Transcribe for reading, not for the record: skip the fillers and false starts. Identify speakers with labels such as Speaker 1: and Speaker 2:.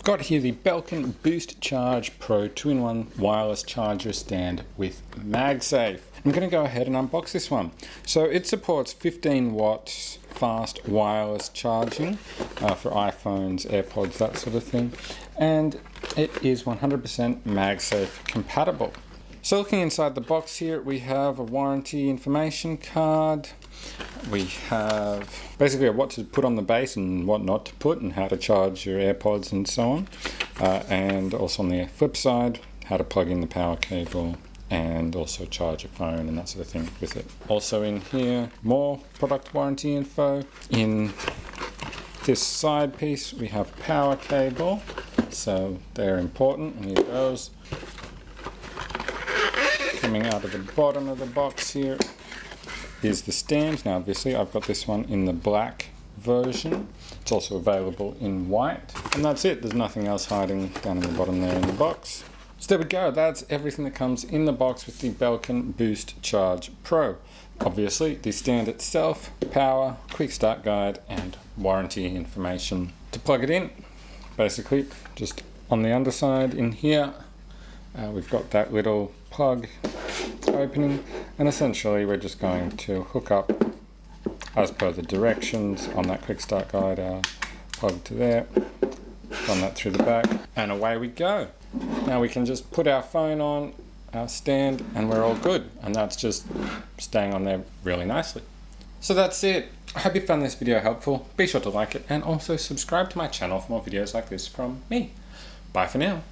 Speaker 1: I've got here the Belkin Boost Charge Pro 2-in-1 wireless charger stand with MagSafe. I'm going to go ahead and unbox this one. So it supports 15 watts fast wireless charging for iPhones, AirPods, that sort of thing. And it is 100% MagSafe compatible. So looking inside the box here, we have a warranty information card. We have basically what to put on the base and what not to put, and how to charge your AirPods and so on. And also on the flip side, how to plug in the power cable and also charge your phone and that sort of thing with it. Also in here, more product warranty info. In this side piece, we have power cable. So they're important, and here goes. Coming out of the bottom of the box here is the stand. Now obviously I've got this one in the black version. It's also available in white. And that's it. There's nothing else hiding down in the bottom there in the box. So there we go. That's everything that comes in the box with the Belkin Boost Charge Pro. Obviously the stand itself, power, quick start guide and warranty information. To plug it in, basically just on the underside in here, we've got that little plug opening, and essentially we're just going to hook up as per the directions on that quick start guide, our plug to there, run that through the back, and away we go. Now we can just put our phone on our stand and we're all good, and that's just staying on there really nicely. So that's it. I hope you found this video helpful. Be sure to like it and also subscribe to my channel for more videos like this from me. Bye for now.